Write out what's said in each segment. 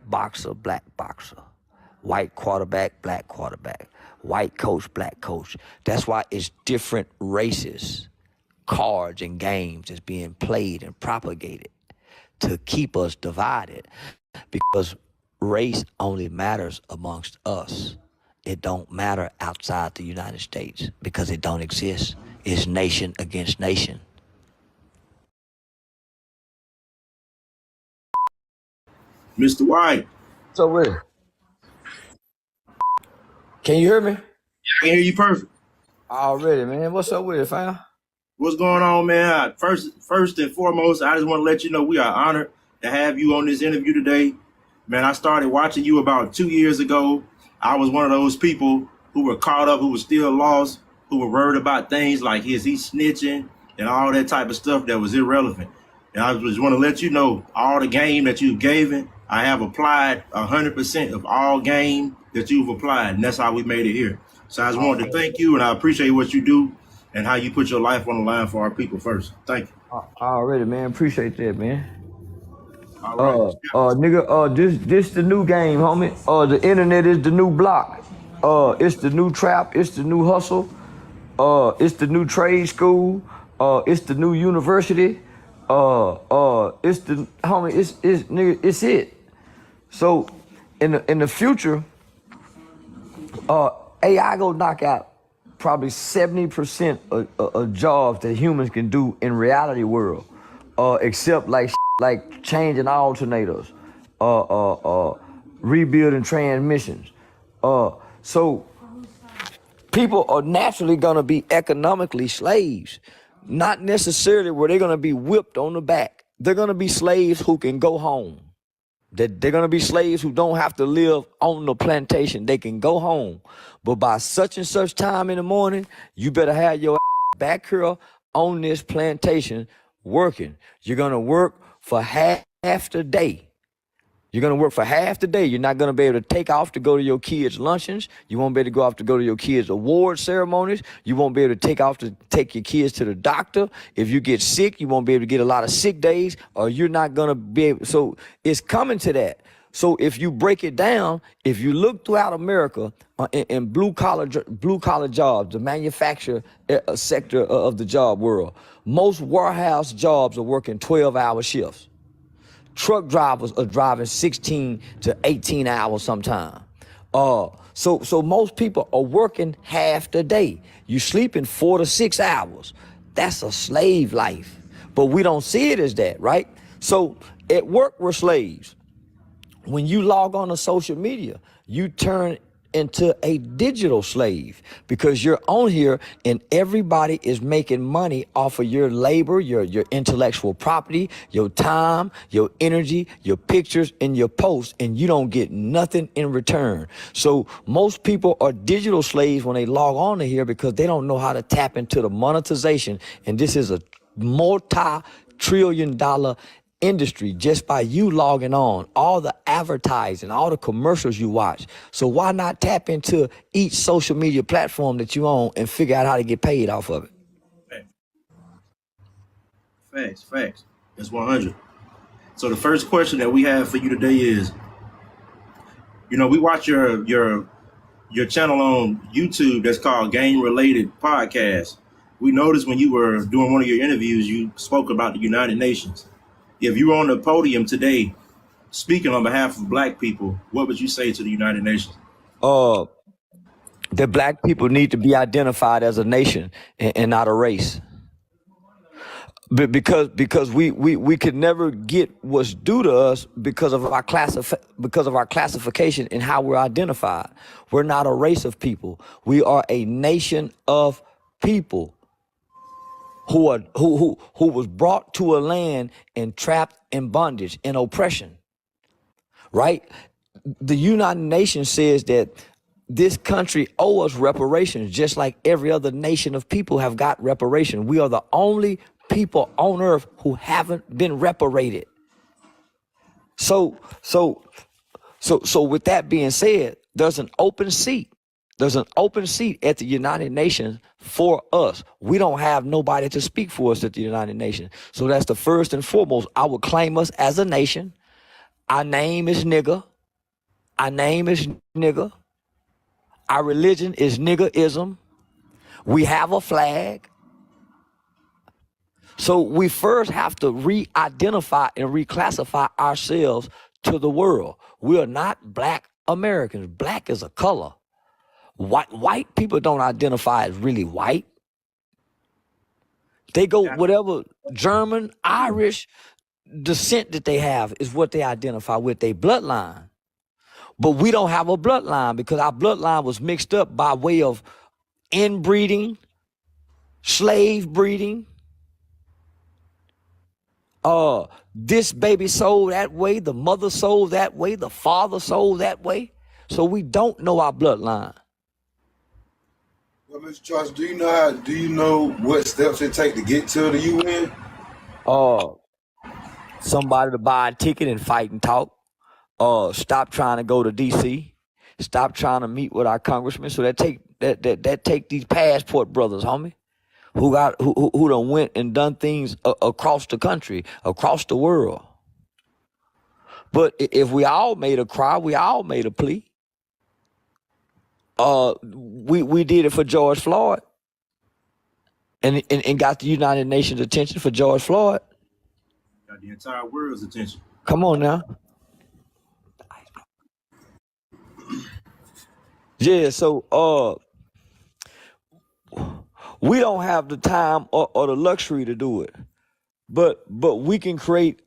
boxer, black boxer. White quarterback, black quarterback. White coach, black coach. That's why it's different races, cards, and games that's being played and propagated to keep us divided, because race only matters amongst us. It don't matter outside the United States because it don't exist. It's nation against nation. Mr. White. So with it. Can you hear me? I can hear you perfect. Already, man. What's up with it, fam? What's going on, man? First and foremost, I just want to let you know we are honored to have you on this interview today. Man, I started watching you about 2 years ago. I was one of those people who were caught up, who were still lost, who were worried about things like, is he snitching and all that type of stuff that was irrelevant. And I just want to let you know all the game that you've given, I have applied 100% of all game that you've applied, and that's how we made it here. So I just wanted to thank you, and I appreciate what you do and how you put your life on the line for our people first. Thank you. Already, man. Appreciate that, man. All right. Nigga, this the new game, homie. The internet is the new block. It's the new trap. It's the new hustle. It's the new trade school. It's the new university. It's the homie. It's nigga. It's it. So, in the future, AI go knock out probably 70% of jobs that humans can do in reality world, except like changing alternators, rebuilding transmissions. So people are naturally gonna be economically slaves, not necessarily where they're gonna be whipped on the back. They're gonna be slaves who can go home. They're gonna be slaves who don't have to live on the plantation. They can go home. But by such and such time in the morning, you better have your back here on this plantation working. You're gonna work for half the day. You're gonna work for half the day. You're not gonna be able to take off to go to your kids' luncheons. You won't be able to go off to go to your kids' award ceremonies. You won't be able to take off to take your kids to the doctor. If you get sick, you won't be able to get a lot of sick days, or you're not gonna be able. So it's coming to that. So if you break it down, if you look throughout America in blue collar jobs, the manufacturer sector of the job world, most warehouse jobs are working 12-hour shifts. Truck drivers are driving 16 to 18 hours sometime. So most people are working half the day. You sleeping 4 to 6 hours. That's a slave life. But we don't see it as that, right? So at work, we're slaves. When you log on to social media, you turn into a digital slave because you're on here and everybody is making money off of your labor, your intellectual property, your time, your energy, your pictures, and your posts, and you don't get nothing in return. So most people are digital slaves when they log on to here because they don't know how to tap into the monetization. And this is a multi-trillion-dollar industry just by you logging on, all the advertising, all the commercials you watch. So why not tap into each social media platform that you own and figure out how to get paid off of it? Facts. That's 100. So the first question that we have for you today is, we watch your channel on YouTube that's called Game Related Podcast. We noticed when you were doing one of your interviews, you spoke about the United Nations. If you were on the podium today speaking on behalf of Black people, what would you say to the United Nations? That Black people need to be identified as a nation and not a race. Because we could never get what's due to us because of our classification and how we're identified. We're not a race of people. We are a nation of people who was brought to a land and trapped in bondage and oppression, right? The United Nations says that this country owes us reparations, just like every other nation of people have got reparation. We are the only people on earth who haven't been reparated. So with that being said, there's an open seat. There's an open seat at the United Nations for us. We don't have nobody to speak for us at the United Nations. So that's the first and foremost. I would claim us as a nation. Our name is nigga. Our name is nigger. Our religion is niggerism. We have a flag. So we first have to re-identify and reclassify ourselves to the world. We are not black Americans. Black is a color. White people don't identify as really white. They go whatever German, Irish descent that they have is what they identify with, their bloodline. But we don't have a bloodline because our bloodline was mixed up by way of inbreeding, slave breeding. This baby sold that way, the mother sold that way, the father sold that way. So we don't know our bloodline. Well, Mr. Charles, do you know what steps it take to get to the UN? Somebody to buy a ticket and fight and talk. Stop trying to go to DC. Stop trying to meet with our congressmen. So that take these passport brothers, homie, who done went and done things across the country, across the world. But if we all made a cry, we all made a plea. We did it for George Floyd, and got the United Nations attention for George Floyd. Got the entire world's attention. Come on now. Yeah, so we don't have the time or the luxury to do it, but we can create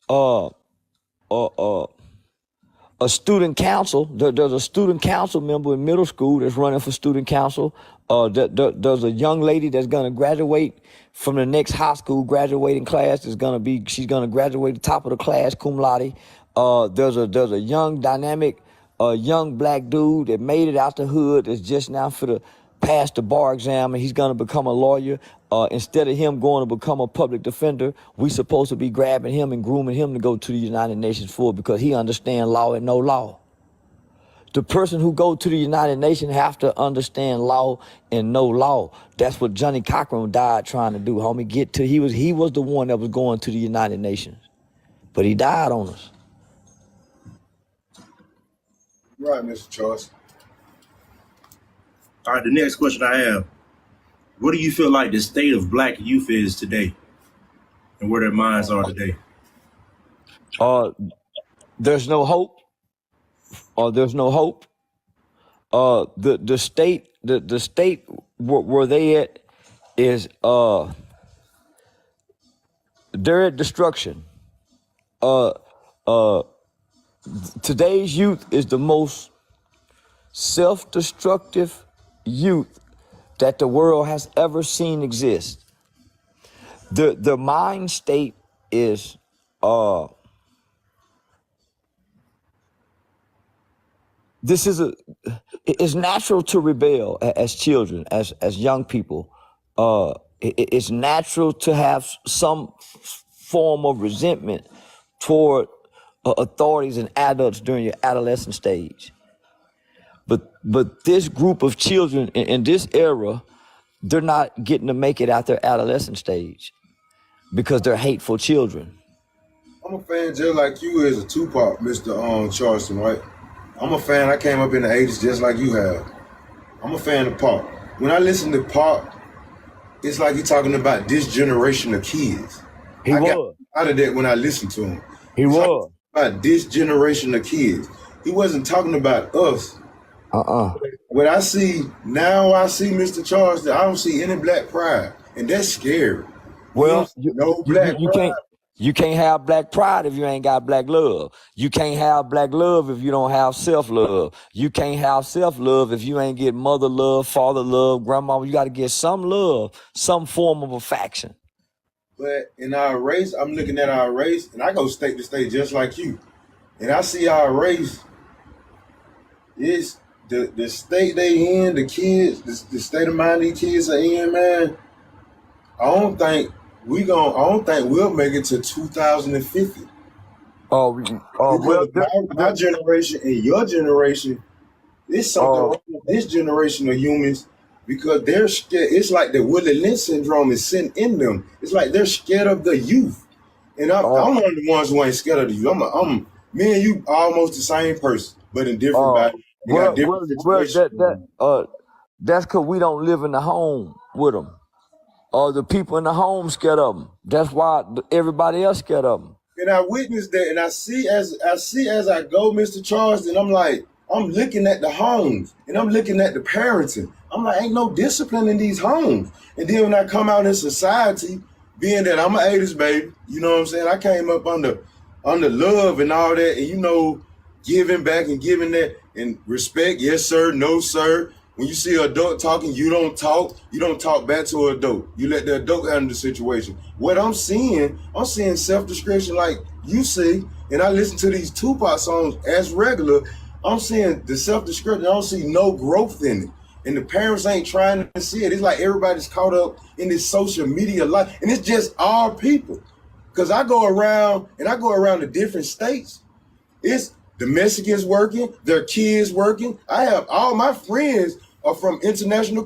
a student council. There's a student council member in middle school that's running for student council. There's a young lady that's gonna graduate from the next high school graduating class. She's gonna graduate the top of the class, cum laude. There's a young dynamic, young black dude that made it out the hood that's just now for the pass the bar exam, and he's gonna become a lawyer. Instead of him going to become a public defender, we supposed to be grabbing him and grooming him to go to the United Nations for, because he understands law and no law. The person who go to the United Nations have to understand law and no law. That's what Johnny Cochran died trying to do, homie. He was the one that was going to the United Nations, but he died on us. Right, Mr. Charles. All right, the next question I have: what do you feel like the state of black youth is today, and where their minds are today? There's no hope. There's no hope. The state where they at is they're at destruction. Today's youth is the most self-destructive youth that the world has ever seen exist. The mind state is it's natural to rebel as children, as young people. It's natural to have some form of resentment toward authorities and adults during your adolescent stage. But this group of children in this era, they're not getting to make it out their adolescent stage because they're hateful children. I'm a fan just like you is a Tupac, Mr. Charleston, right? I'm a fan. I came up in the 80s just like you have. I'm a fan of Pac. When I listen to Pac, it's like he's talking about this generation of kids. He was. Got out of that when I listened to him. He was. About this generation of kids. He wasn't talking about us. What I see now, Mr. Charles, that I don't see any black pride, and that's scary. Well, pride. You can't have black pride if you ain't got black love. You can't have black love if you don't have self-love. You can't have self-love if you ain't get mother love, father love, grandma. You got to get some love, some form of affection. But in our race, I'm looking at our race, and I go state to state just like you. And I see our race is the state they in, the kids, the state of mind these kids are in, man. I don't think we'll make it to 2050. My generation and your generation, it's something wrong with this generation of humans because they're scared. It's like the Willie Lynch syndrome is sitting in them. It's like they're scared of the youth. And I'm one of the ones who ain't scared of the youth. Me and you almost the same person, but in different Uh, bodies. We got different situations. that's cause we don't live in the home with them. The people in the home scared of them. That's why everybody else scared of them. And I witnessed that, and I see as I go, Mr. Charleston, I'm like, I'm looking at the homes, and I'm looking at the parenting. I'm like, ain't no discipline in these homes. And then when I come out in society, being that I'm an 80s baby, you know what I'm saying? I came up under love and all that, and giving back and giving that and respect, yes sir, no sir. When you see an adult talking, you don't talk. You don't talk back to an adult. You let the adult handle the situation. What I'm seeing self-description like you see, and I listen to these Tupac songs as regular. I'm seeing the self-description. I don't see no growth in it. And the parents ain't trying to see it. It's like everybody's caught up in this social media life. And it's just our people. Because I go around to different states. It's the Mexicans working, their kids working. I have all my friends are from international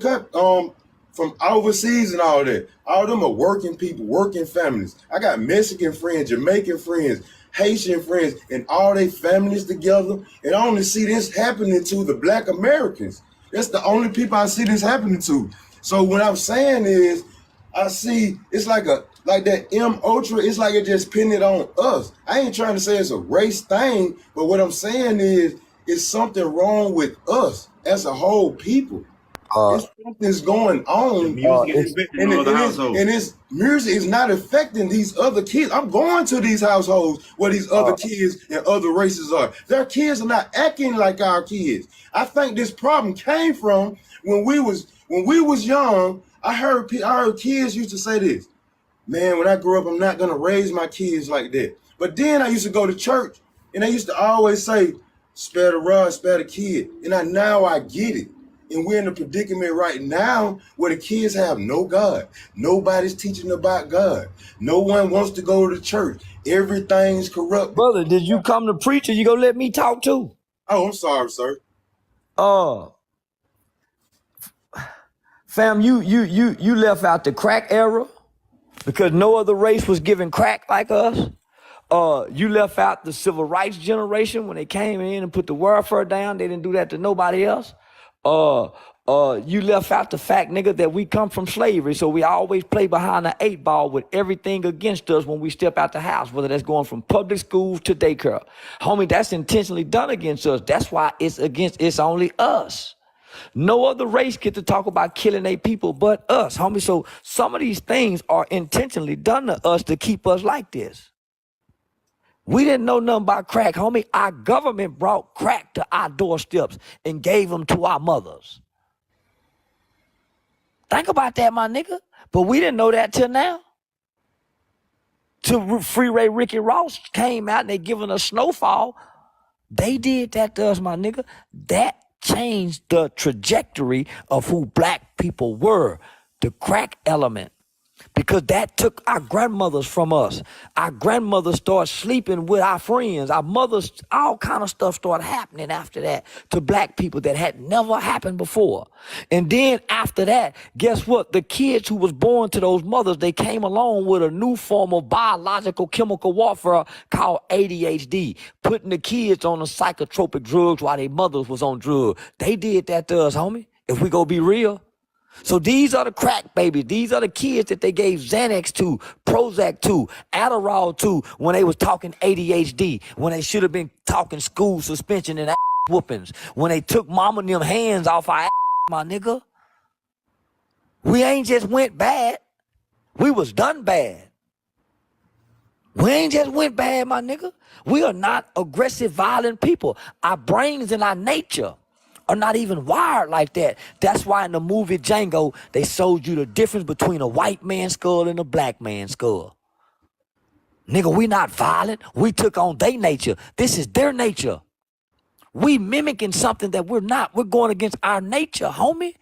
from overseas and all that. All of them are working people, working families. I got Mexican friends, Jamaican friends, Haitian friends, and all their families together. And I only see this happening to the Black Americans. That's the only people I see this happening to. So what I'm saying is, I see it's like that M Ultra, it's like it just pinned it on us. I ain't trying to say it's a race thing, but what I'm saying is it's something wrong with us as a whole people. Uh, Something's going on. The music is it's affecting And, all it, the and, households. this music is not affecting these other kids. I'm going to these households where these other uh, kids and other races are. Their kids are not acting like our kids. I think this problem came from when we was young. I heard kids used to say this, man, when I grow up, I'm not gonna raise my kids like that. But then I used to go to church and they used to always say, spare the rod, spare the kid. And now I get it. And we're in a predicament right now where the kids have no God. Nobody's teaching about God. No one wants to go to church. Everything's corrupt. brother, did you come to preach or you gonna let me talk too? Oh, I'm sorry, sir. Uh, fam, you left out the crack era because no other race was giving crack like us. You left out the civil rights generation when they came in and put the welfare down. They didn't do that to nobody else. You left out the fact, nigga, that we come from slavery, so we always play behind the 8 ball with everything against us when we step out the house, whether that's going from public schools to daycare. Homie, that's intentionally done against us. That's why it's only us. No other race get to talk about killing their people but us, homie. So some of these things are intentionally done to us to keep us like this. We didn't know nothing about crack, homie. Our government brought crack to our doorsteps and gave them to our mothers. Think about that, my nigga. But we didn't know that till now. Till Freeway Ricky Ross came out and they giving us Snowfall. They did that to us, my nigga. That changed the trajectory of who black people were. The crack element. Because that took our grandmothers from us. Our grandmothers started sleeping with our friends. Our mothers, all kind of stuff started happening after that to black people that had never happened before. And then after that, guess what? The kids who was born to those mothers, they came along with a new form of biological chemical warfare called ADHD, putting the kids on the psychotropic drugs while their mothers was on drugs. They did that to us, homie. If we go be real. So these are the crack babies. These are the kids that they gave Xanax to, Prozac to, Adderall to when they was talking ADHD, when they should have been talking school suspension and whoopings, when they took mama and them hands off our my nigga. We ain't just went bad. We was done bad. We ain't just went bad, my nigga. We are not aggressive, violent people. Our brains and our nature are not even wired like that. That's why in the movie Django, they showed you the difference between a white man's skull and a black man's skull. Nigga, we not violent. We took on their nature. This is their nature. We mimicking something that we're not. We're going against our nature, homie.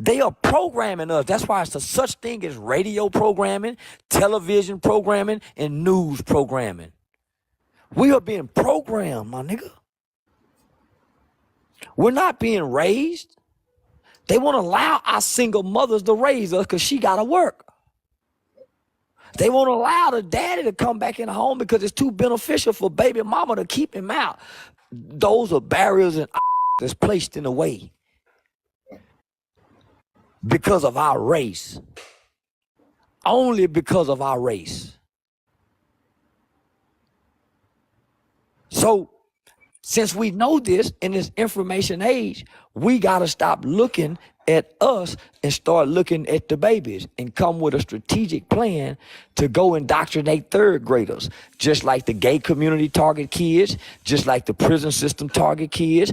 They are programming us. That's why it's a such thing as radio programming, television programming, and news programming. We are being programmed, my nigga. We're not being raised. They want to allow our single mothers to raise us because she got to work. They won't allow the daddy to come back in the home because it's too beneficial for baby mama to keep him out. Those are barriers and that's placed in the way because of our race. Only because of our race. So, since we know this in this information age, we got to stop looking at us and start looking at the babies and come with a strategic plan to go indoctrinate third graders, just like the gay community target kids, just like the prison system target kids.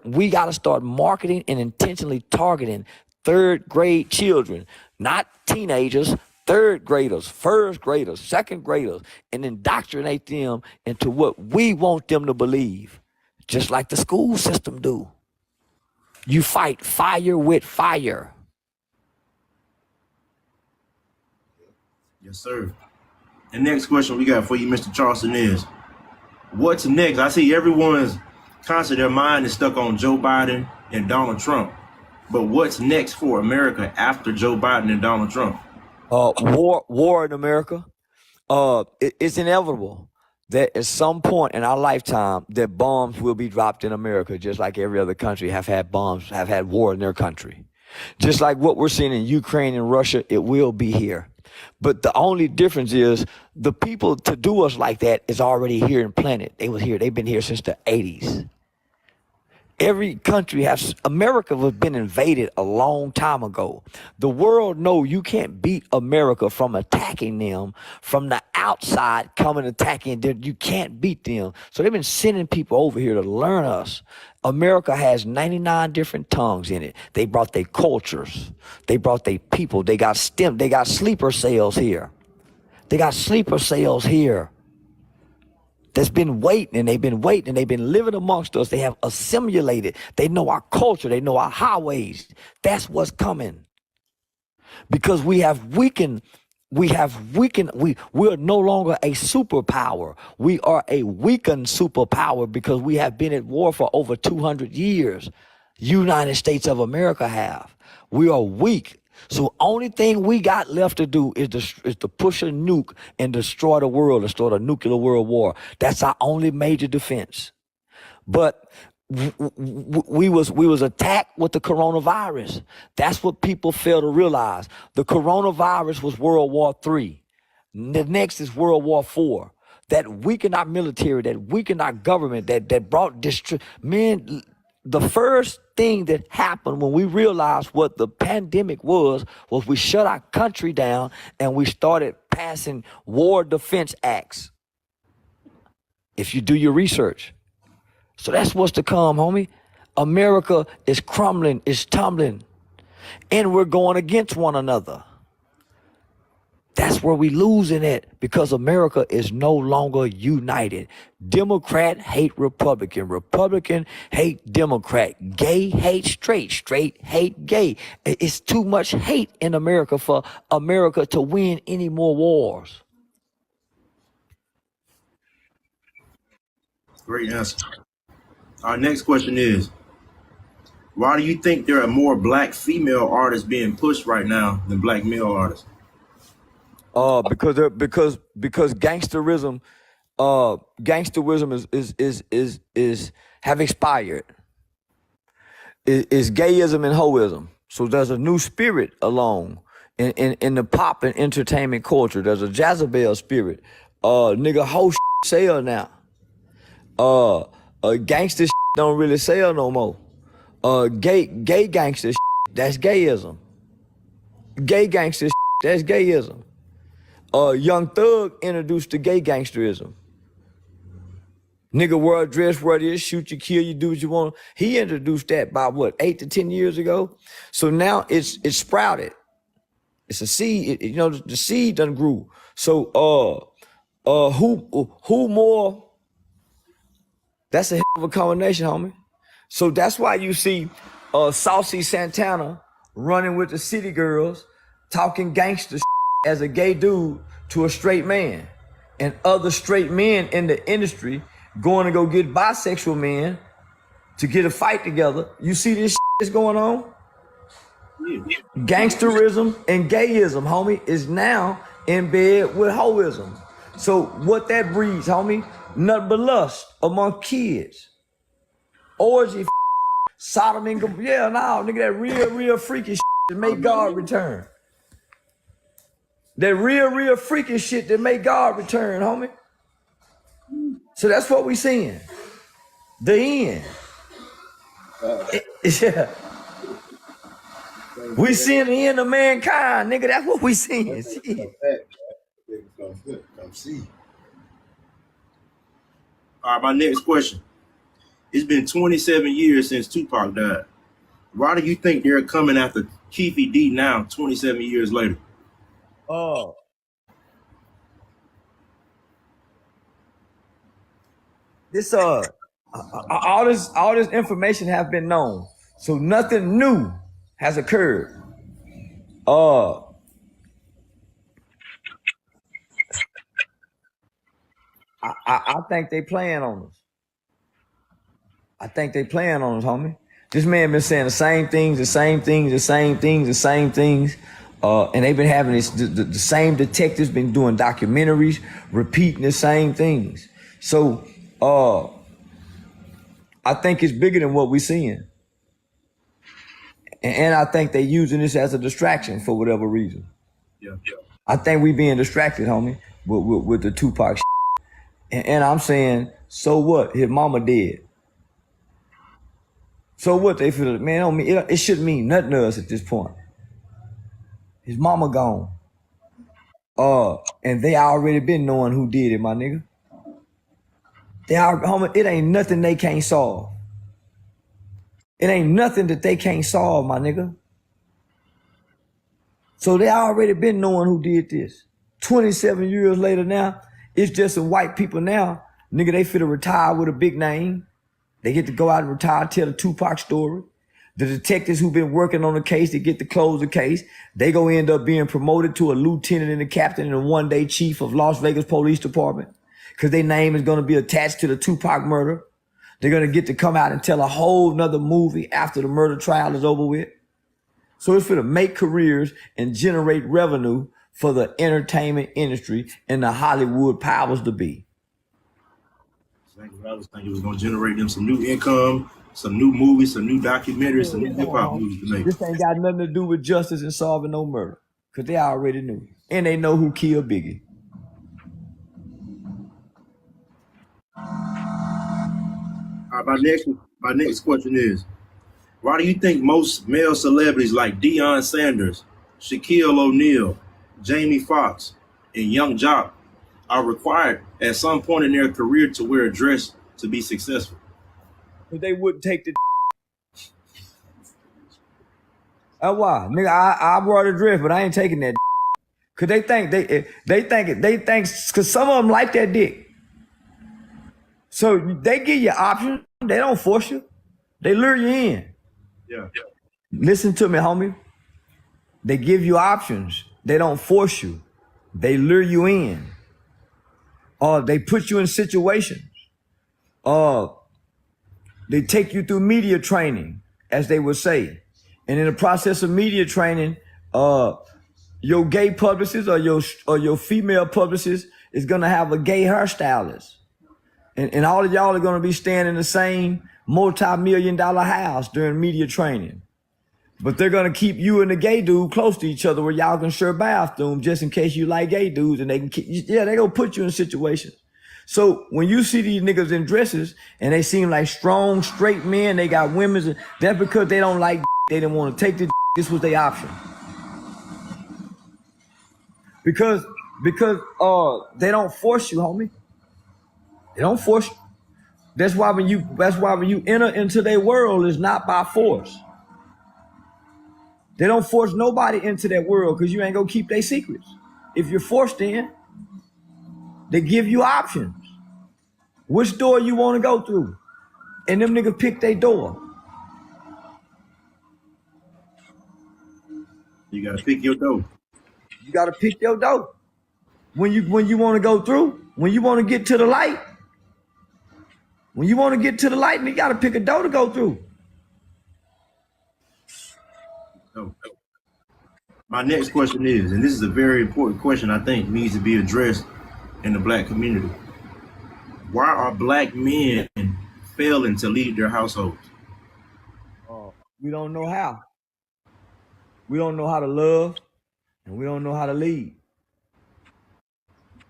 We got to start marketing and intentionally targeting third grade children, not teenagers, third graders, first graders, second graders, and indoctrinate them into what we want them to believe, just like the school system do. You fight fire with fire. Yes, sir. The next question we got for you, Mr. Charleston, is what's next? I see everyone's constantly, their mind is stuck on Joe Biden and Donald Trump. But what's next for America after Joe Biden and Donald Trump? War in America. It's inevitable that at some point in our lifetime that bombs will be dropped in America, just like every other country have had war in their country. Just like what we're seeing in Ukraine and Russia, it will be here. But the only difference is the people to do us like that is already here and planted. They've been here since the 80s. Every country America has been invaded a long time ago. The world know you can't beat America from attacking them from the outside, coming attacking them. You can't beat them. So they've been sending people over here to learn us. America has 99 different tongues in it. They brought their cultures. They brought their people. They got sleeper cells here. They got sleeper cells here. That's been waiting, and they've been living amongst us. They have assimilated. They know our culture. They know our highways. That's what's coming. Because we have weakened. We're no longer a superpower. We are a weakened superpower because we have been at war for over 200 years. United States of America have. We are weak. So only thing we got left to do is to push a nuke and destroy the world, and start a nuclear world war. That's our only major defense. But we was attacked with the coronavirus. That's what people fail to realize. The coronavirus was World War III. The next is World War IV. That weakened our military, that weakened our government, that brought men. The first thing that happened when we realized what the pandemic was we shut our country down and we started passing war defense acts. If you do your research. So that's what's to come, homie. America is crumbling, is tumbling, and we're going against one another. That's where we losing it, because America is no longer united. Democrat hate Republican. Republican hate Democrat. Gay hate straight. Straight hate gay. It's too much hate in America for America to win any more wars. Great answer. Our next question is, why do you think there are more black female artists being pushed right now than black male artists? Because gangsterism is have expired. Is gayism and hoism. So there's a new spirit along in the pop and entertainment culture. There's a Jezebel spirit. Nigga, hoe sell now. Gangster don't really sell no more. Gay gangster that's gayism. Gay gangster that's gayism. Young Thug introduced the gay gangsterism. Nigga wear a dress, wear this, shoot you, kill you, do what you want. He introduced that by 8 to 10 years ago. So now it's sprouted. It's a seed. The seed done grew. So who more? That's a hell of a combination, homie. So that's why you see Saucy Santana running with the city girls, talking gangster as a gay dude to a straight man, and other straight men in the industry going to go get bisexual men to get a fight together. You see this is going on? Gangsterism and gayism, homie, is now in bed with hoism. So what that breeds, homie, nothing but lust among kids. Orgy, sodomy, yeah, no, nigga, that real freaky shit that make God return. That real freaky shit that make God return, homie. So that's what we seeing. The end. Yeah. We seeing the end of mankind, nigga. That's what we seeing. Shit. Come see. All right, my next question. It's been 27 years since Tupac died. Why do you think they're coming after Keefy D now, 27 years later? Oh. This all this information have been known. So nothing new has occurred. I think they playing on us. I think they playing on us, homie. This man been saying the same things, and they've been having this. The same detectives been doing documentaries, repeating the same things. So, I think it's bigger than what we're seeing, and I think they using this as a distraction for whatever reason. Yeah. I think we being distracted, homie, with the Tupac shit. And I'm saying, so what? His mama dead. So what? They feel, man, on me, it shouldn't mean nothing to us at this point. His mama gone. And they already been knowing who did it, my nigga. Homie, it ain't nothing they can't solve. It ain't nothing that they can't solve, my nigga. So they already been knowing who did this. 27 years later now, it's just some white people now. Nigga, they finna retire with a big name. They get to go out and retire, tell the Tupac story. The detectives who've been working on the case, they get to close the case. They go end up being promoted to a lieutenant and a captain and a one-day chief of Las Vegas Police Department because their name is going to be attached to the Tupac murder. They're going to get to come out and tell a whole nother movie after the murder trial is over with. So it's for to make careers and generate revenue for the entertainment industry and the Hollywood powers to be. I was thinking it was going to generate them some new income, some new movies, some new documentaries, some new hip-hop movies to make. This ain't got nothing to do with justice and solving no murder because they already knew. And they know who killed Biggie. My next question is, why do you think most male celebrities like Deion Sanders, Shaquille O'Neal, Jamie Foxx, and Young Jock are required at some point in their career to wear a dress to be successful? But they wouldn't take the That's why. Nigga, I brought a dress, but I ain't taking that Cause they think cause some of them like that dick. So they give you options, they don't force you. They lure you in. Yeah. Listen to me, homie. They give you options. They don't force you. They lure you in. Or they put you in situations. They take you through media training, as they would say. And in the process of media training, your gay publicist or your female publicist is gonna have a gay hairstylist. And all of y'all are gonna be staying in the same multi-million-dollar house during media training. But they're gonna keep you and the gay dude close to each other where y'all can share bathroom just in case you like gay dudes, and they can they gonna put you in situations. So when you see these niggas in dresses and they seem like strong, straight men, they got women's, that's because they don't like they didn't want to take the this was their option. Because they don't force you, homie. They don't force you. That's why when you enter into their world, it's not by force. They don't force nobody into that world because you ain't gonna keep their secrets. If you're forced in, they give you options. Which door you want to go through? And them niggas pick their door. You gotta pick your dough. You gotta pick your door. When you want to go through, when you want to get to the light, you gotta pick a door to go through. No. My next question is, and this is a very important question I think needs to be addressed in the black community. Why are black men failing to lead their households? We don't know how. We don't know how to love, and we don't know how to lead.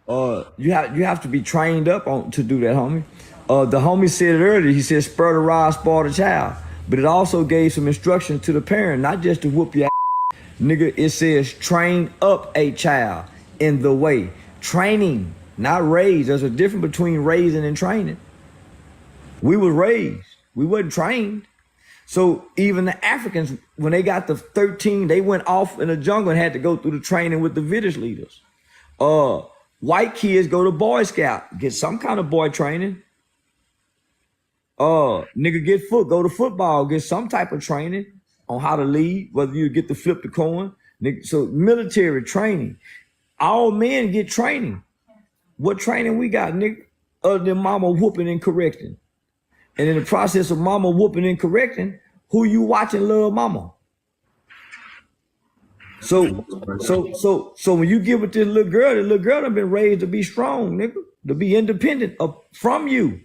You have to be trained up on to do that, homie. The homie said it earlier. He said, "Spur the rod, spoil the child." But it also gave some instructions to the parent, not just to whoop your ass. Nigga, it says train up a child in the way. Training, not raise. There's a difference between raising and training. We was raised. We wasn't trained. So even the Africans, when they got to 13, they went off in the jungle and had to go through the training with the village leaders. White kids go to Boy Scout, get some kind of boy training. Nigga go to football, get some type of training on how to lead, whether you get to flip the coin. Nigga, so military training. All men get training. What training we got, nigga? Other than mama whooping and correcting. And in the process of mama whooping and correcting, who you watching love mama? So when you get with this little girl done been raised to be strong, nigga, to be independent from you.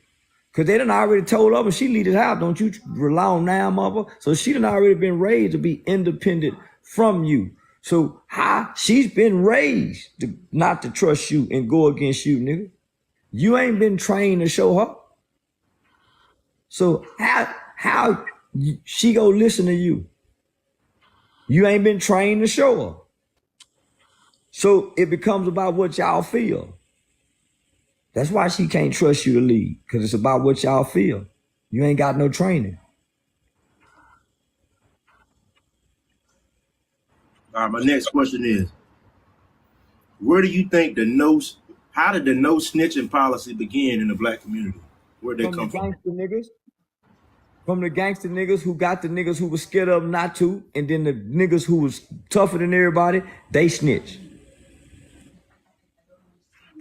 Cause they done already told her when she leave this house, don't you rely on now, mother. So she done already been raised to be independent from you. So how she's been raised not to trust you and go against you, nigga. You ain't been trained to show her. So how she go listen to you? You ain't been trained to show her. So it becomes about what y'all feel. That's why she can't trust you to lead, because it's about what y'all feel. You ain't got no training. All right, my next question is, where do you think how did the no snitching policy begin in the black community? Where'd they come from? From the gangster niggas who got the niggas who was scared of them not to, and then the niggas who was tougher than everybody, they snitch.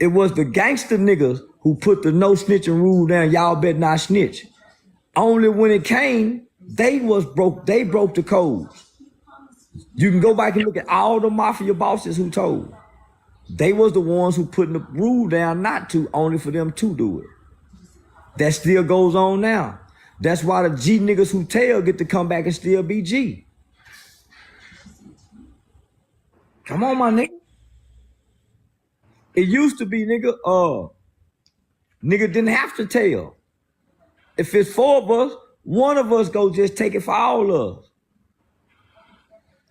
It was the gangster niggas who put the no snitching rule down. Y'all better not snitch. Only when it came, they broke the codes. You can go back and look at all the mafia bosses who told. They was the ones who put the rule down not to, only for them to do it. That still goes on now. That's why the G niggas who tell get to come back and still be G. Come on, my nigga. It used to be, nigga didn't have to tell. If it's 4 of us, one of us go just take it for all of us.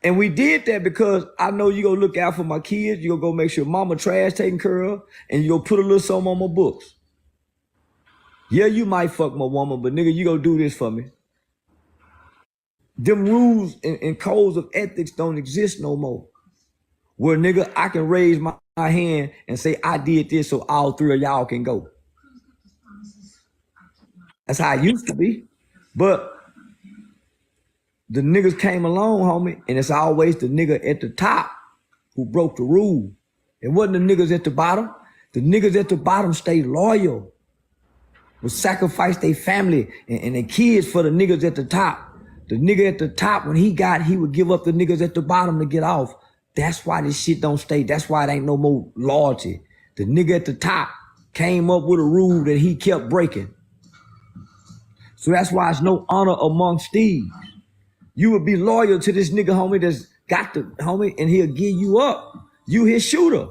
And we did that because I know you gonna look out for my kids, you gonna go make sure mama trash taken care of, and you gonna put a little something on my books. Yeah, you might fuck my woman, but nigga, you gonna do this for me. Them rules and codes of ethics don't exist no more. Where nigga, I can raise my hand and say I did this so all 3 of y'all can go. That's how it used to be. But the niggas came along, homie, and it's always the nigga at the top who broke the rule. It wasn't the niggas at the bottom. The niggas at the bottom stayed loyal, would sacrifice their family and their kids for the niggas at the top. The nigga at the top, when he would give up the niggas at the bottom to get off. That's why this shit don't stay. That's why it ain't no more loyalty. The nigga at the top came up with a rule that he kept breaking. So that's why it's no honor amongst thieves. You would be loyal to this nigga, homie, that's got the homie, and he'll give you up. You his shooter.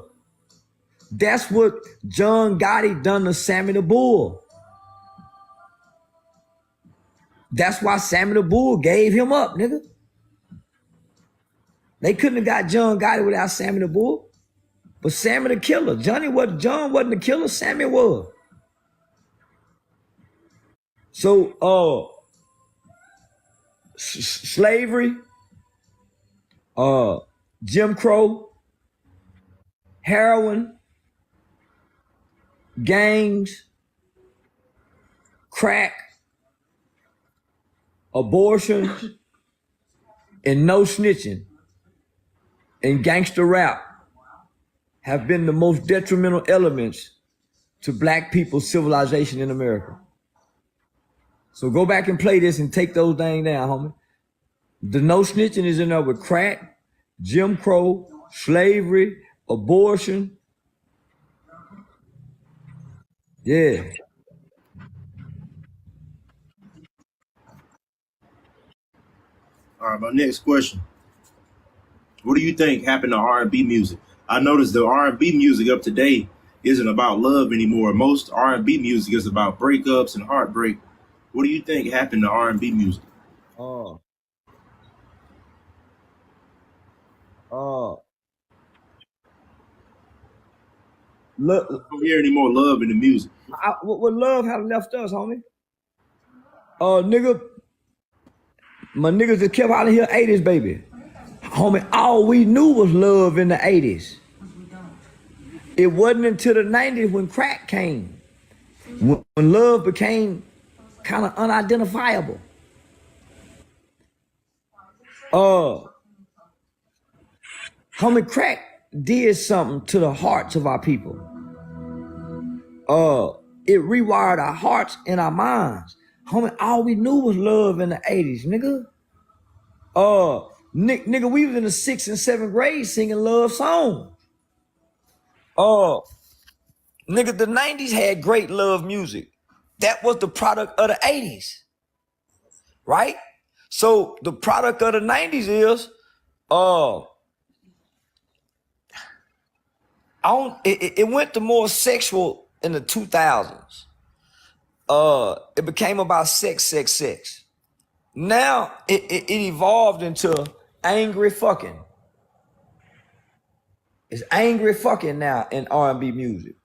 That's what John Gotti done to Sammy the Bull. That's why Sammy the Bull gave him up, nigga. They couldn't have got John Gotti without Sammy the Bull. But Sammy the killer. John wasn't the killer, Sammy was. So slavery, Jim Crow, heroin, gangs, crack, abortion, and no snitching, and gangster rap have been the most detrimental elements to black people's civilization in America. So go back and play this and take those things down, homie. The no snitching is in there with crack, Jim Crow, slavery, abortion. Yeah. All right, my next question. What do you think happened to R&B music? I noticed the R&B music of today isn't about love anymore. Most R&B music is about breakups and heartbreak. What do you think happened to R&B music? Uh, uh, look, I don't hear any more love in the music. what love have left us, homie? Nigga, my niggas that kept out of here 80s, baby. Homie, all we knew was love in the 80s. It wasn't until the 90s when crack came, when love became kind of unidentifiable. Homie, crack did something to the hearts of our people. It rewired our hearts and our minds. Homie, all we knew was love in the 80s, nigga. Nigga, we was in the 6th and 7th grade singing love songs. Nigga, the 90s had great love music. That was the product of the 80s, right? So the product of the 90s is, it went to more sexual in the 2000s. It became about sex. Now it evolved into angry fucking. It's angry fucking now in R&B music.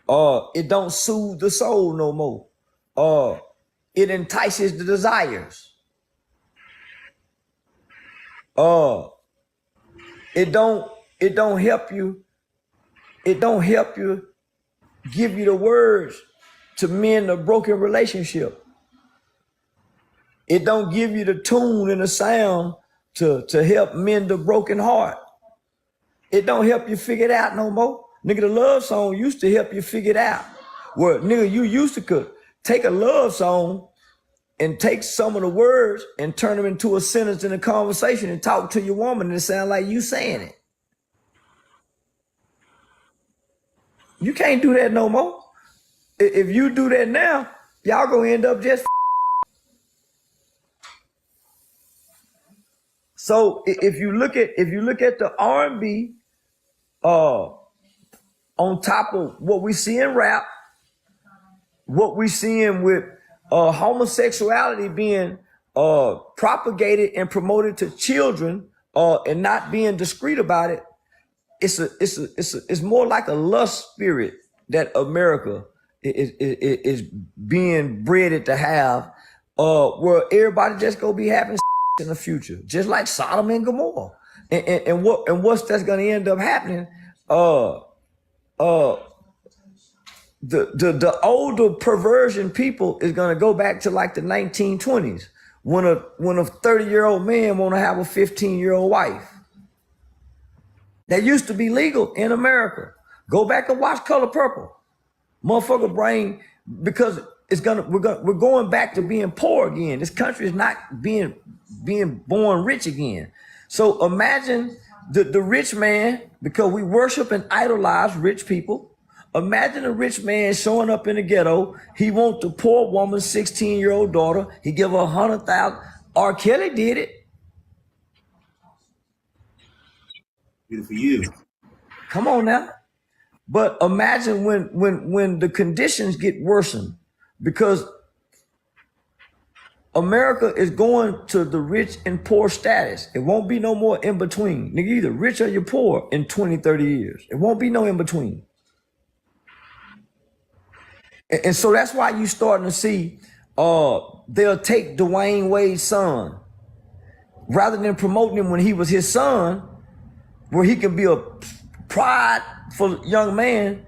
It don't soothe the soul no more. It entices the desires. It don't help you. It don't help you give you the words to mend a broken relationship. It don't give you the tune and the sound to help mend a broken heart. It don't help you figure it out no more. Nigga, the love song used to help you figure it out. Well, nigga, you used to could take a love song and take some of the words and turn them into a sentence in a conversation and talk to your woman and it sound like you saying it. You can't do that no more. If you do that now, y'all gonna end up just. So if you look at the R&B, on top of what we see in rap, what we seeing with homosexuality being propagated and promoted to children and not being discreet about it, it's more like a lust spirit that America is being bred to have, where everybody just gonna be having in the future, just like Sodom and Gomorrah. And what's that's gonna end up happening? The older perversion people is gonna go back to like the 1920s when a 30-year-old man wanna have a 15-year-old wife. That used to be legal in America. Go back and watch Color Purple. Motherfucker brain, because we're going back to being poor again. This country is not being born rich again. So imagine the rich man, because we worship and idolize rich people. Imagine a rich man showing up in the ghetto. He want the poor woman's 16-year-old daughter. He give her $100,000. R. Kelly did it. Good for you. Come on now. But imagine when the conditions get worsened, because America is going to the rich and poor status. It won't be no more in between. Nigga, either rich or you're poor in 20, 30 years. It won't be no in between. And so that's why you starting to see they'll take Dwayne Wade's son, rather than promoting him when he was his son, where he can be a prideful young man.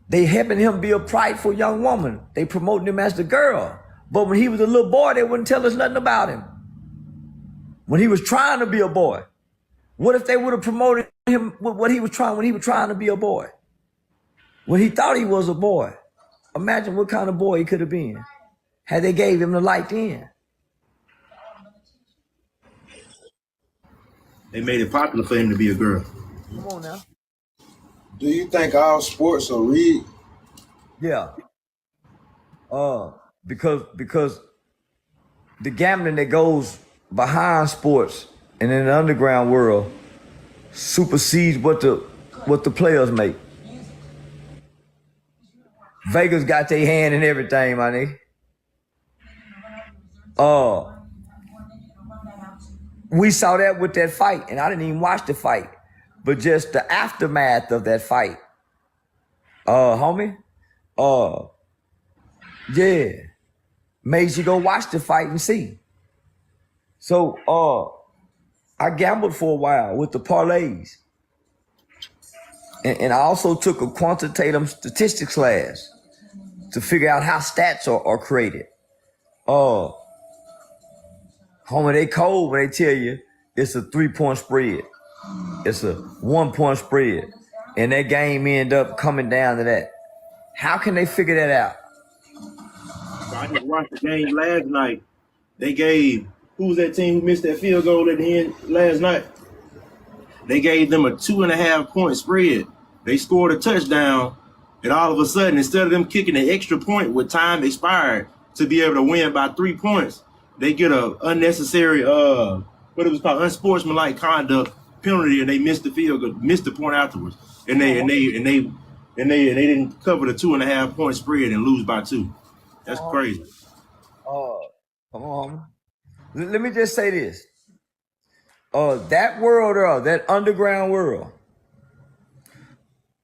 They helping him be a prideful young woman. They promoting him as the girl. But when he was a little boy, they wouldn't tell us nothing about him. When he was trying to be a boy. What if they would have promoted him with what he was trying when he was trying to be a boy? When he thought he was a boy. Imagine what kind of boy he could have been had they gave him the light then. They made it popular for him to be a girl. Come on now. Do you think all sports are rigged? Yeah. Because the gambling that goes behind sports and in the underground world supersedes what the players make. Vegas got their hand in everything, my nigga. We saw that with that fight, and I didn't even watch the fight, but just the aftermath of that fight. Homie, yeah, made you go watch the fight and see. So, I gambled for a while with the parlays, and I also took a quantitative statistics class to figure out how stats are created. Homie, they cold when they tell you it's a 3-point spread. It's a 1-point spread. And that game end up coming down to that. How can they figure that out? So I just watched the game last night. They gave, who was that team who missed that field goal at the end last night? They gave them a 2.5-point spread. They scored a touchdown, and all of a sudden, instead of them kicking an extra point with time expired to be able to win by 3 points, they get a unnecessary, what it was called, unsportsmanlike conduct penalty, and they missed the field goal, missed the point afterwards, and they didn't cover the 2.5-point spread and lose by 2. That's crazy. Come on. Let me just say this. That world, that underground world,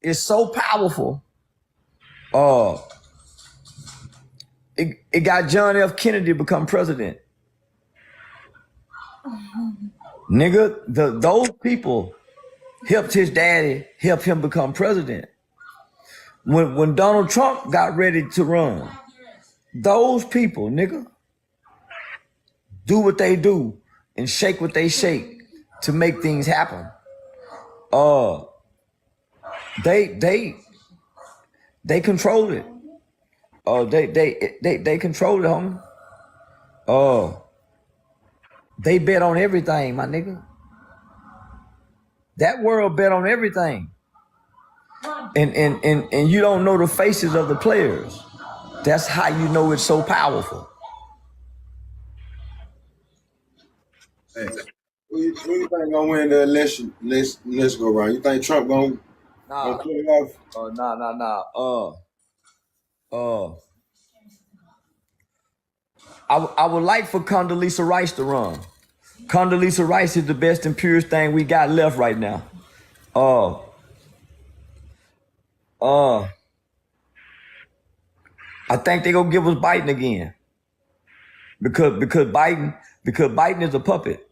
is so powerful. It got John F. Kennedy to become president. Nigga, those people helped his daddy help him become president. When Donald Trump got ready to run, those people, nigga, do what they do and shake what they shake to make things happen. They control it. They control it, homie. They bet on everything, my nigga. That world bet on everything. And you don't know the faces of the players. That's how you know it's so powerful. Hey, who you think gonna win the election? Let's go around. You think Trump gonna pull it off? I would like for Condoleezza Rice to run. Condoleezza Rice is the best and purest thing we got left right now. I think they gonna give us Biden again. Because Biden is a puppet.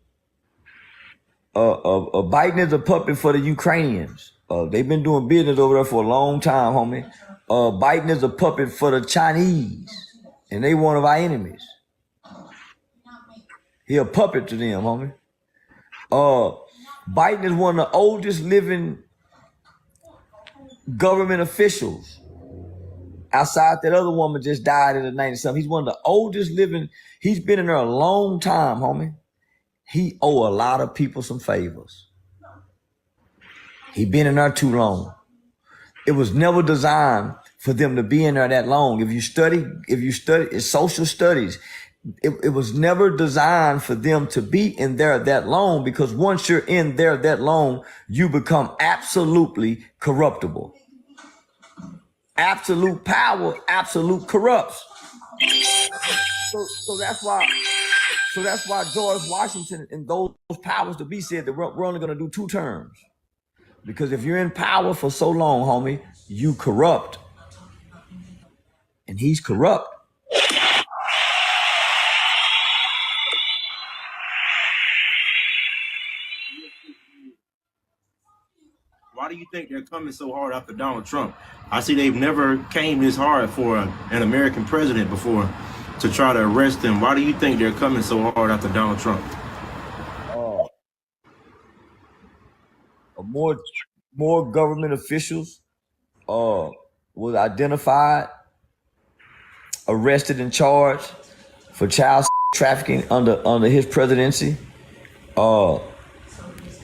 Biden is a puppet for the Ukrainians. They've been doing business over there for a long time, homie. Biden is a puppet for the Chinese, and they one of our enemies. He a puppet to them, homie. Biden is one of the oldest living government officials. Outside that other woman just died in the 90-something. He's one of the oldest living. He's been in there a long time, homie. He owe a lot of people some favors. He been in there too long. It was never designed for them to be in there that long. If you study it's social studies, it was never designed for them to be in there that long, because once you're in there that long, you become absolutely corruptible. Absolute power, absolute corrupts. So that's why George Washington and those powers to be said that we're only going to do 2 terms. Because if you're in power for so long, homie, you corrupt. And he's corrupt. Why do you think they're coming so hard after Donald Trump? I see they've never came this hard for an American president before to try to arrest him. Why do you think they're coming so hard after Donald Trump? More government officials was identified, arrested and charged for child trafficking under his presidency.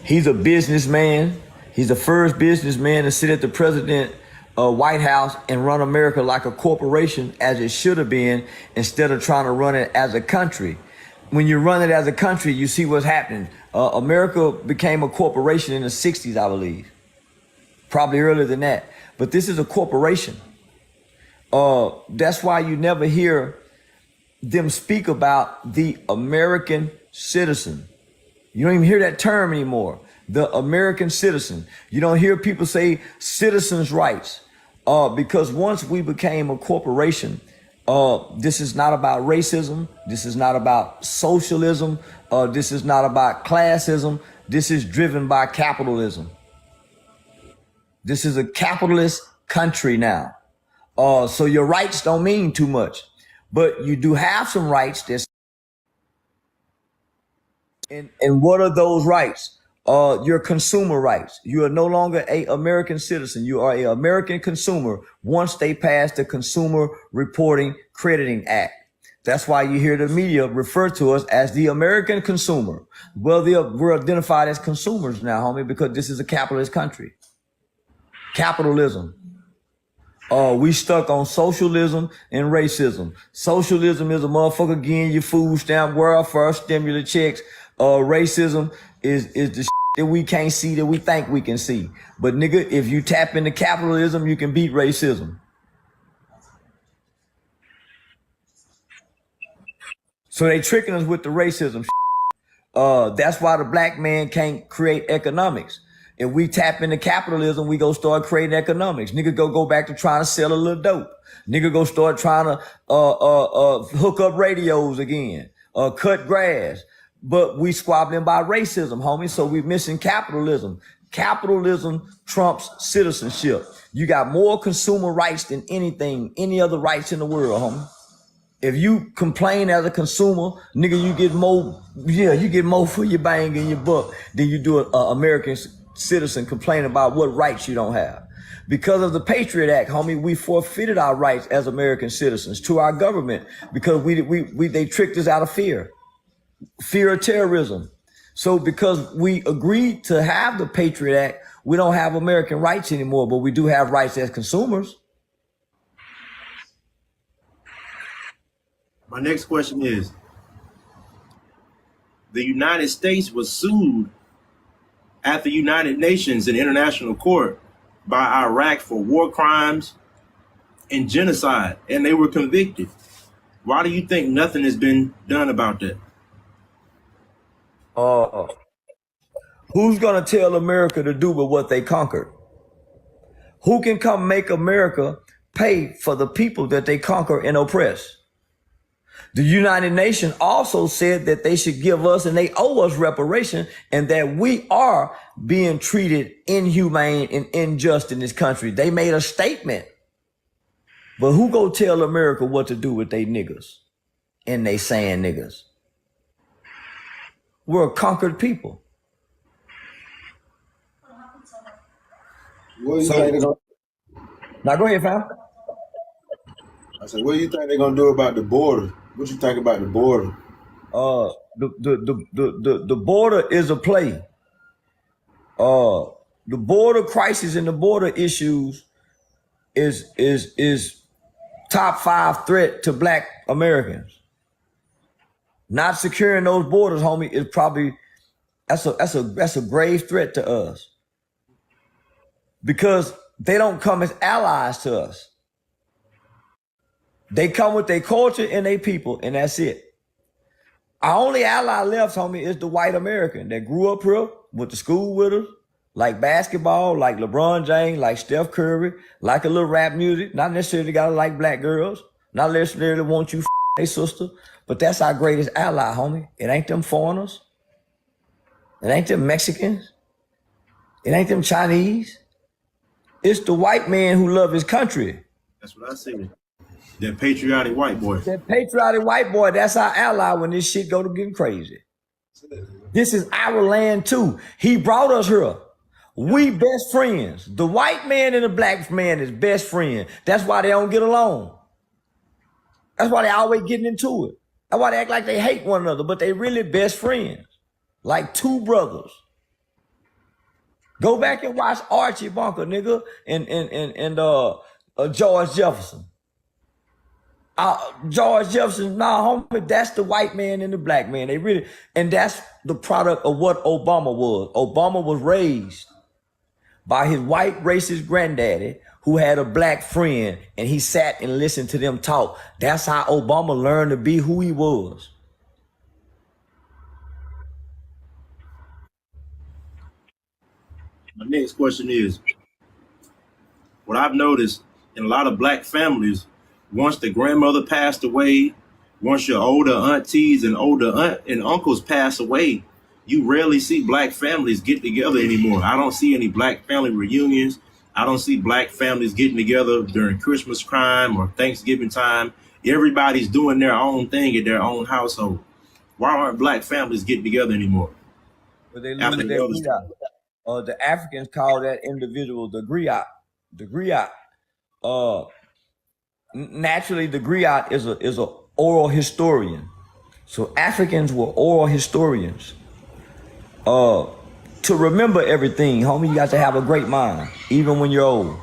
He's a businessman. He's the first businessman to sit at the president White House and run America like a corporation as it should have been instead of trying to run it as a country. When you run it as a country, you see what's happening. America became a corporation in the 60s, I believe. Probably earlier than that. But this is a corporation. That's why you never hear them speak about the American citizen. You don't even hear that term anymore. The American citizen. You don't hear people say citizens' rights. Because once we became a corporation, this is not about racism. This is not about socialism. This is not about classism. This is driven by capitalism. This is a capitalist country now. So your rights don't mean too much, but you do have some rights. And what are those rights? Your consumer rights. You are no longer a American citizen. You are an American consumer once they pass the Consumer Reporting Crediting Act. That's why you hear the media refer to us as the American consumer. Well, we're identified as consumers now, homie, because this is a capitalist country. Capitalism. We stuck on socialism and racism. Socialism is a motherfucker getting your food stamp, welfare, stimulus checks. Racism is the that we can't see that we think we can see. But nigga, if you tap into capitalism, you can beat racism. So they tricking us with the racism. That's why the black man can't create economics. If we tap into capitalism, we go start creating economics. Nigga go back to trying to sell a little dope. Nigga go start trying to hook up radios again, cut grass. But we squabbling by racism, homie. So we missing capitalism. Capitalism trumps citizenship. You got more consumer rights than any other rights in the world, homie. If you complain as a consumer, nigga, you get more for your bang and your buck than you do an American citizen complain about what rights you don't have. Because of the Patriot Act, homie, we forfeited our rights as American citizens to our government because they tricked us out of fear of terrorism. So because we agreed to have the Patriot Act, we don't have American rights anymore, but we do have rights as consumers. My next question is, the United States was sued at the United Nations and International Court by Iraq for war crimes and genocide, and they were convicted. Why do you think nothing has been done about that? Who's gonna tell America to do with what they conquered? Who can come make America pay for the people that they conquer and oppress? The United Nations also said that they should give us and they owe us reparation and that we are being treated inhumane and unjust in this country. They made a statement. But who go tell America what to do with they niggas and they saying niggas? We're a conquered people. What do you think they're gonna? Now go ahead, fam. I said, what do you think they're gonna do about the border? What you think about the border? The border is a play. The border crisis and the border issues is top 5 threat to black Americans. Not securing those borders, homie, is probably that's a grave threat to us. Because they don't come as allies to us. They come with their culture and their people, and that's it. Our only ally left, homie, is the white American that grew up here, went to school with us, like basketball, like LeBron James, like Steph Curry, like a little rap music, not necessarily gotta like black girls, not necessarily want you their sister, but that's our greatest ally, homie. It ain't them foreigners. It ain't them Mexicans. It ain't them Chinese. It's the white man who love his country. That's what I said. That patriotic white boy. That patriotic white boy, that's our ally when this shit go to getting crazy. This is our land too. He brought us here. We best friends. The white man and the black man is best friend. That's why they don't get along. That's why they always getting into it. That's why they act like they hate one another, but they really best friends. Like two brothers. Go back and watch Archie Bunker, nigga, and George Jefferson. George Jefferson, nah, homie, that's the white man and the black man. They really, and that's the product of what Obama was. Obama was raised by his white racist granddaddy who had a black friend, and he sat and listened to them talk. That's how Obama learned to be who he was. My next question is, what I've noticed in a lot of black families, once the grandmother passed away, once your older aunties and older aunt and uncles pass away, you rarely see black families get together anymore. I don't see any black family reunions. I don't see black families getting together during Christmas time or Thanksgiving time. Everybody's doing their own thing in their own household. Why aren't black families getting together anymore? But they After lose the their elders. griot. The Africans call that individual the griot. The griot. Naturally, the griot is a oral historian. So Africans were oral historians. To remember everything, homie, you got to have a great mind, even when you're old.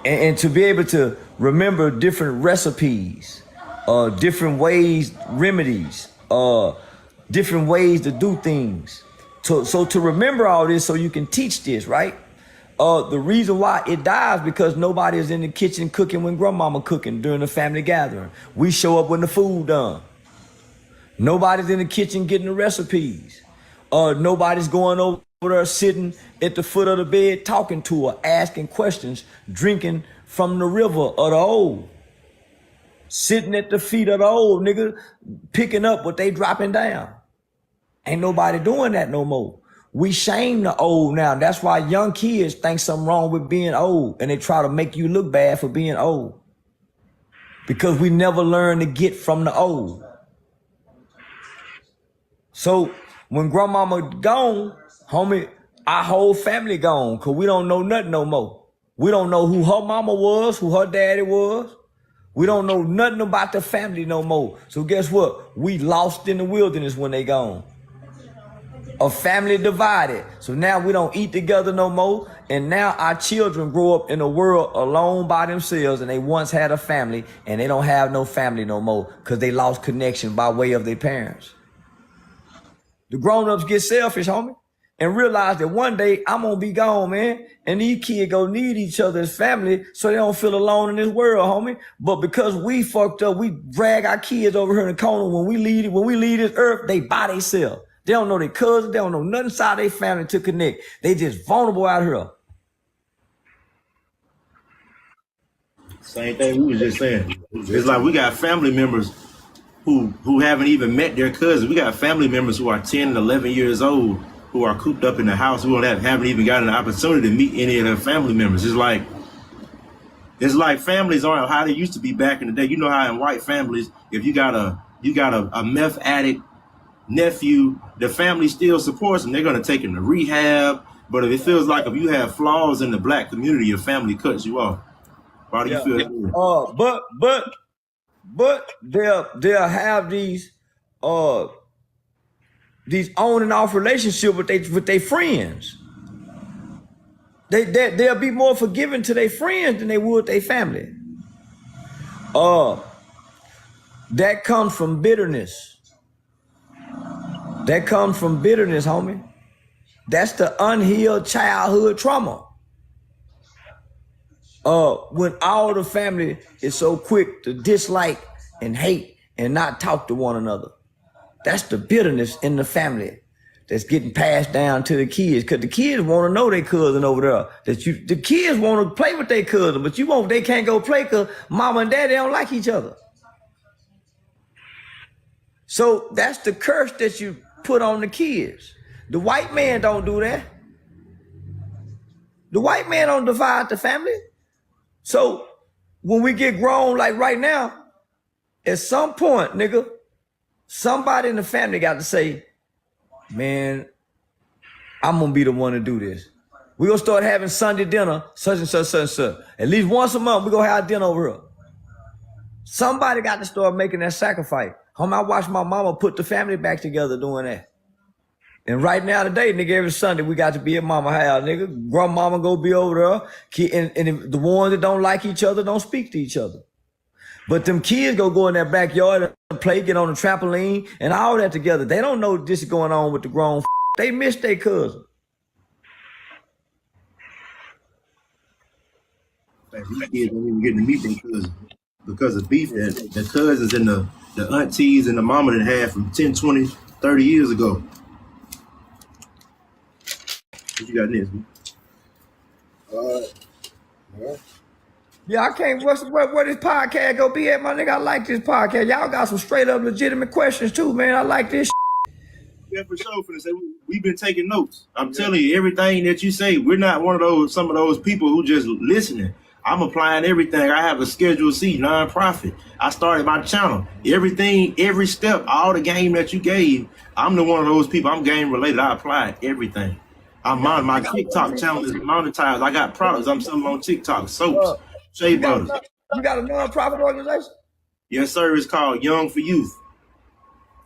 And to be able to remember different recipes, different ways, remedies, different ways to do things. So to remember all this so you can teach this, right? The reason why it dies because nobody is in the kitchen cooking when grandmama cooking during the family gathering. We show up when the food done. Nobody's in the kitchen getting the recipes. Nobody's going over there sitting at the foot of the bed talking to her, asking questions, drinking from the river of the old. Sitting at the feet of the old, nigga, picking up what they dropping down. Ain't nobody doing that no more. We shame the old now. That's why young kids think something wrong with being old, and they try to make you look bad for being old. Because we never learn to get from the old. So when grandmama gone, homie, our whole family gone, cause we don't know nothing no more. We don't know who her mama was, who her daddy was. We don't know nothing about the family no more. So guess what? We lost in the wilderness when they gone. A family divided. So now we don't eat together no more. And now our children grow up in a world alone by themselves, and they once had a family, and they don't have no family no more because they lost connection by way of their parents. The grown-ups get selfish, homie, and realize that one day I'm gonna be gone, man, and these kids gonna need each other as family so they don't feel alone in this world, homie. But because we fucked up, we drag our kids over here in the corner. When we leave this earth, they by themselves. They don't know their cousins. They don't know nothing inside their family to connect. They just vulnerable out here. Same thing we was just saying. It's like we got family members who haven't even met their cousins. We got family members who are 10 and 11 years old who are cooped up in the house who haven't even gotten an opportunity to meet any of their family members. It's like families aren't how they used to be back in the day. You know how in white families, if you got a meth addict nephew, the family still supports them. They're gonna take him to rehab. But if it feels like if you have flaws in the black community, your family cuts you off. Why do you feel that? But they'll have these on and off relationship with their friends. They'll be more forgiving to their friends than they would their family. That comes from bitterness. That comes from bitterness, homie. That's the unhealed childhood trauma. When all the family is so quick to dislike and hate and not talk to one another. That's the bitterness in the family that's getting passed down to the kids. Cause the kids want to know their cousin over there. The kids want to play with their cousin, but they can't go play cause mama and daddy don't like each other. So that's the curse that you put on the kids. The white man don't do that. The white man don't divide the family. So when we get grown, like right now, at some point, nigga, somebody in the family got to say, man, I'm gonna be the one to do this. We're gonna start having Sunday dinner, such and such, such and such. At least once a month, we're gonna have dinner over here. Somebody got to start making that sacrifice. I watched my mama put the family back together doing that. And right now today, nigga, every Sunday we got to be at mama house, nigga. Grandmama go be over there. And the ones that don't like each other don't speak to each other. But them kids go in their backyard and play, get on the trampoline and all that together. They don't know this is going on with the grown. They miss their cousin. Like, these kids don't even get to meet their cousins because of beef that the cousins and the aunties and the mama that had from 10, 20, 30 years ago. What you got next, man? Well, Yeah, I can't. Where this podcast go be at, my nigga? I like this podcast. Y'all got some straight up legitimate questions too, man. I like this. Yeah, for sure. For say we've been taking notes. I'm telling you, everything that you say, we're not some of those people who just listening. I'm applying everything. I have a Schedule C nonprofit. I started my channel. Everything, every step, all the game that you gave, I'm the one of those people. I'm game related. I applied everything. My TikTok channel is monetized. I got products. I'm selling on TikTok. Soaps, shea butters. You got a nonprofit organization? Yes, sir. It's called Young for Youth.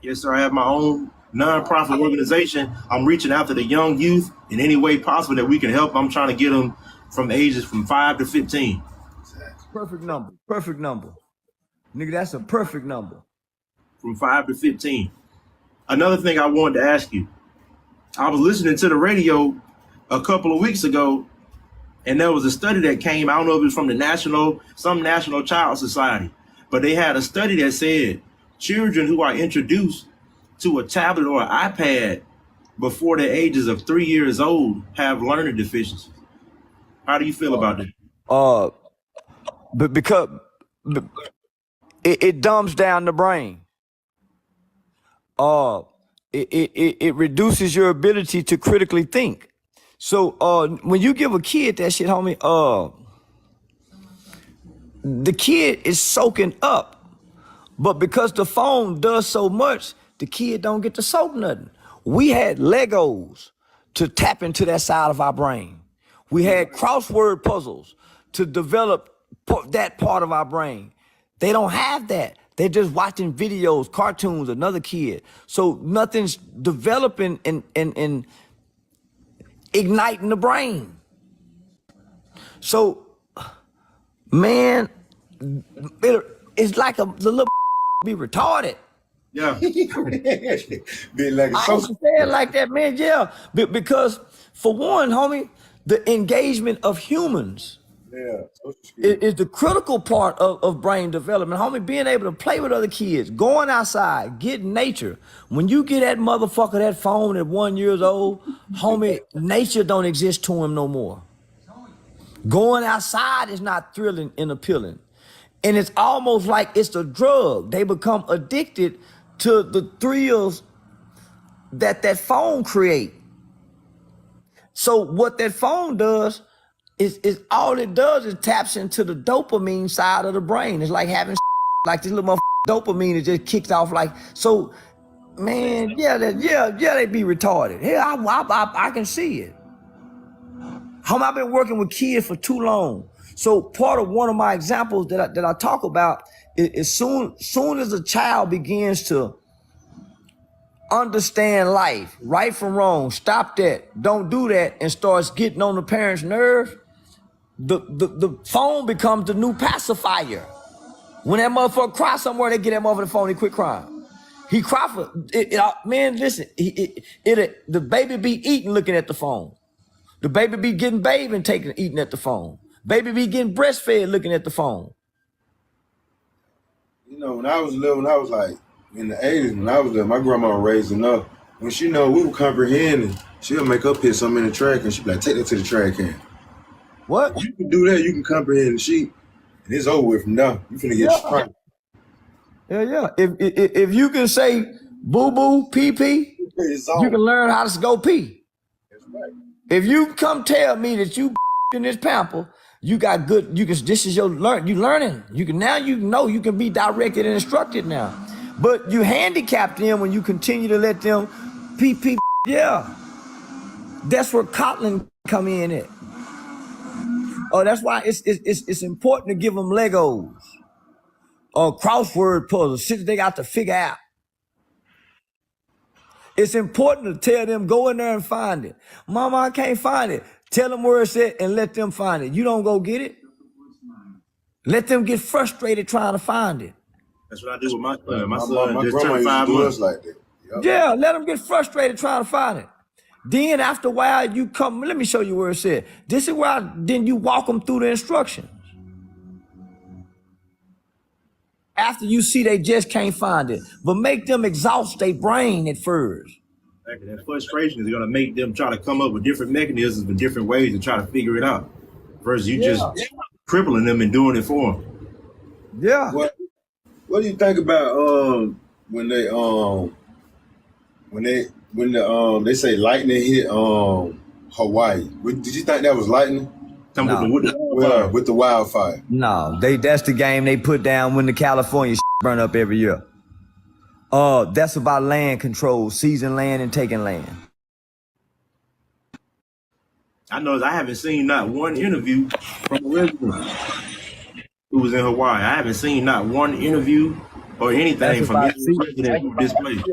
Yes, sir. I have my own nonprofit organization. I'm reaching out to the young youth in any way possible that we can help. I'm trying to get them from ages from 5 to 15. Perfect number. Perfect number. Nigga, that's a perfect number. From 5 to 15. Another thing I wanted to ask you. I was listening to the radio a couple of weeks ago, and there was a study that came. I don't know if it was from the National Child Society, but they had a study that said children who are introduced to a tablet or an iPad before the ages of 3 years old have learning deficiencies. How do you feel about that? But because it dumbs down the brain. It reduces your ability to critically think. So when you give a kid that shit, homie, the kid is soaking up. But because the phone does so much, the kid don't get to soak nothing. We had Legos to tap into that side of our brain. We had crossword puzzles to develop that part of our brain. They don't have that. They're just watching videos, cartoons, another kid. So nothing's developing and igniting the brain. So, man, it's like the little be retarded. Yeah. Be like I don't say it like that, man. Yeah, because for one, homie, the engagement of humans is the critical part of brain development. Homie, being able to play with other kids, going outside, getting nature. When you get that motherfucker that phone at 1 year old, homie, nature don't exist to him no more. Going outside is not thrilling and appealing. And it's almost like it's a drug. They become addicted to the thrills that phone create. So what that phone does is all it does is taps into the dopamine side of the brain. It's like having like this little dopamine that just kicks off like, so man, they be retarded. Yeah, I can see it. I've been working with kids for too long. So part of one of my examples that I talk about is soon as a child begins to understand life, right from wrong, stop that, don't do that, and starts getting on the parents' nerves, the phone becomes the new pacifier. When that motherfucker cries somewhere, they get that motherfucker the phone, he quit crying. He cry for man, listen, the baby be eating looking at the phone. The baby be getting bathed and eating at the phone. Baby be getting breastfed looking at the phone. You know, when I was little, when I was like in the 80s, when I was little, my grandma raising up. When she know we were comprehending, she'll make up hit something in the track and she'll be like, take that to the track can. What? You can do that, you can comprehend the sheep, and it's over with from now. You finna get sprung. Yeah. If you can say boo boo, pee pee, you can learn how to go pee. That's right. If you come tell me that you in this pamper, you got good, this is your you learning. You can be directed and instructed now. But you handicap them when you continue to let them pee. Yeah. That's where Kotlin come in at. Oh, that's why it's important to give them Legos or crossword puzzles, shit that they got to figure out. It's important to tell them, go in there and find it. Mama, I can't find it. Tell them where it's at and let them find it. You don't go get it. Let them get frustrated trying to find it. That's what I do with my son. My My son just grandma turned used to 5 do months. us like that. Yep. Yeah, let them get frustrated trying to find it. Then after a while, you come, let me show you where it's at. This is where then you walk them through the instructions. After you see they just can't find it, but make them exhaust their brain at first. Exactly. That frustration is going to make them try to come up with different mechanisms and different ways to try to figure it out. Versus you just crippling them and doing it for them. Yeah. What do you think about when they say lightning hit Hawaii? Did you think that was lightning? No. With the wildfire. No, that's the game they put down when the California burn up every year. That's about land control, seizing land and taking land. I know I haven't seen not one interview from a resident who was in Hawaii. I haven't seen not one interview or anything from any president who displaced.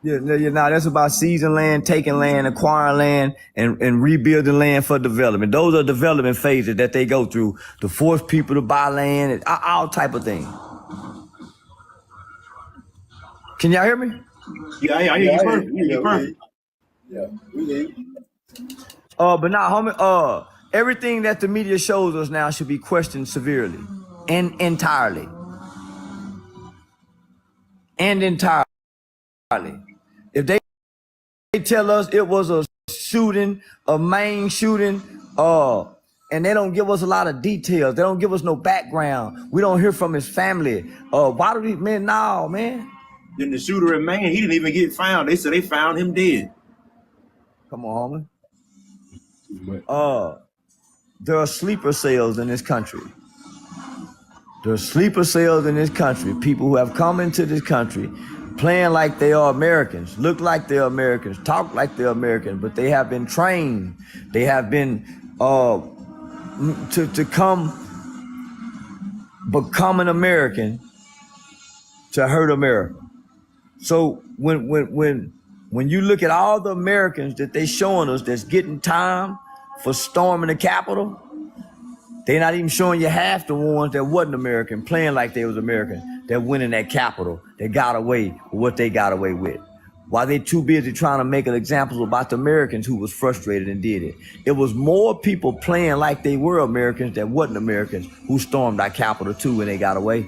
Yeah, that's about seizing land, taking land, acquiring land, and rebuilding land for development. Those are development phases that they go through to force people to buy land and all type of things. Can y'all hear me? Yeah, I hear you perfect. Yeah, we need. But now, homie, everything that the media shows us now should be questioned severely and entirely. If they tell us it was a shooting, a main shooting, and they don't give us a lot of details, they don't give us no background, we don't hear from his family. Why do these men? No, man. Then the shooter in Maine, he didn't even get found. They said they found him dead. Come on, homie. There are sleeper cells in this country. There are sleeper cells in this country. People who have come into this country playing like they are Americans, look like they're Americans, talk like they're Americans, but they have been trained. They have been to become an American to hurt America. So when you look at all the Americans that they showing us that's getting time for storming the Capitol, they're not even showing you half the ones that wasn't American, playing like they was American, that went in that Capitol, that got away with what they got away with. While they too busy trying to make an example about the Americans who was frustrated and did it. It was more people playing like they were Americans that wasn't Americans who stormed that Capitol too when they got away.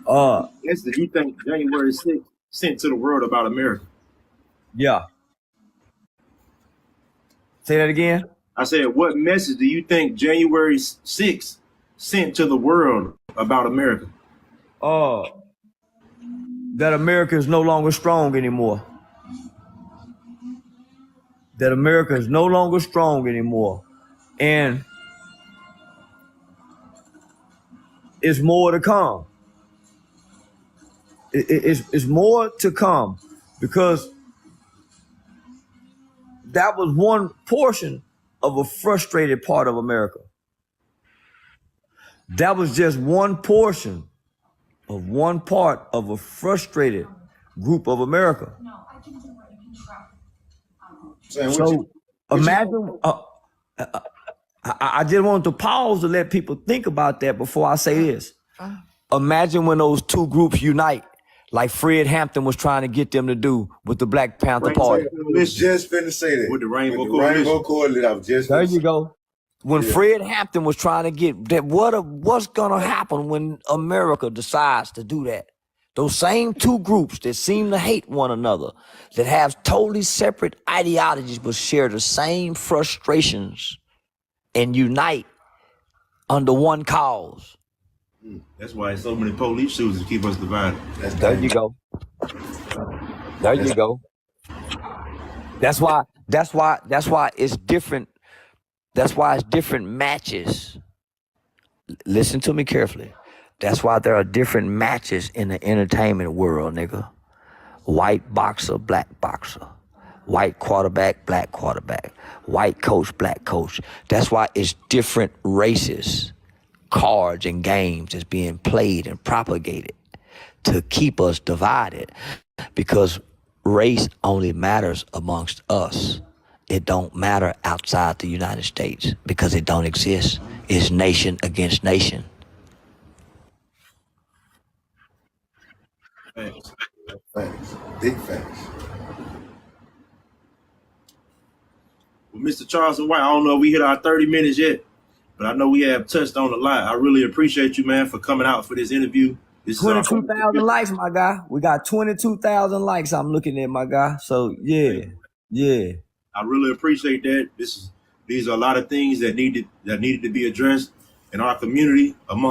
Did you think January 6th sent to the world about America? Yeah. Say that again? I said, what message do you think January 6th sent to the world about America? That America is no longer strong anymore. That America is no longer strong anymore. And it's more to come. It's more to come, because that was one portion of a frustrated part of America. That was just one portion of one part of a frustrated group of America. So imagine, I just want to pause to let people think about that before I say this. Imagine when those two groups unite, like Fred Hampton was trying to get them to do with the Black Panther Party. I was just finna say that. With the Rainbow Coalition. I was just there you go. When Fred Hampton was trying to get that, what's gonna happen when America decides to do that? Those same two groups that seem to hate one another, that have totally separate ideologies but share the same frustrations and unite under one cause. That's why so many police shooters to keep us divided. There you go. There you go. That's why it's different. That's why it's different matches. Listen to me carefully. That's why there are different matches in the entertainment world, nigga. White boxer, black boxer. White quarterback, black quarterback. White coach, black coach. That's why it's different races cards and games that's being played and propagated to keep us divided, because race only matters amongst us. It don't matter outside the United States because it don't exist. It's nation against nation. Thanks. Facts. Big facts. Well, Mr. Charleston White, I don't know if we hit our 30 minutes yet, but I know we have touched on a lot. I really appreciate you, man, for coming out for this interview. This is 22,000 likes, my guy. We got 22,000 likes. I'm looking at, my guy. So yeah. I really appreciate that. These are a lot of things that needed to be addressed in our community among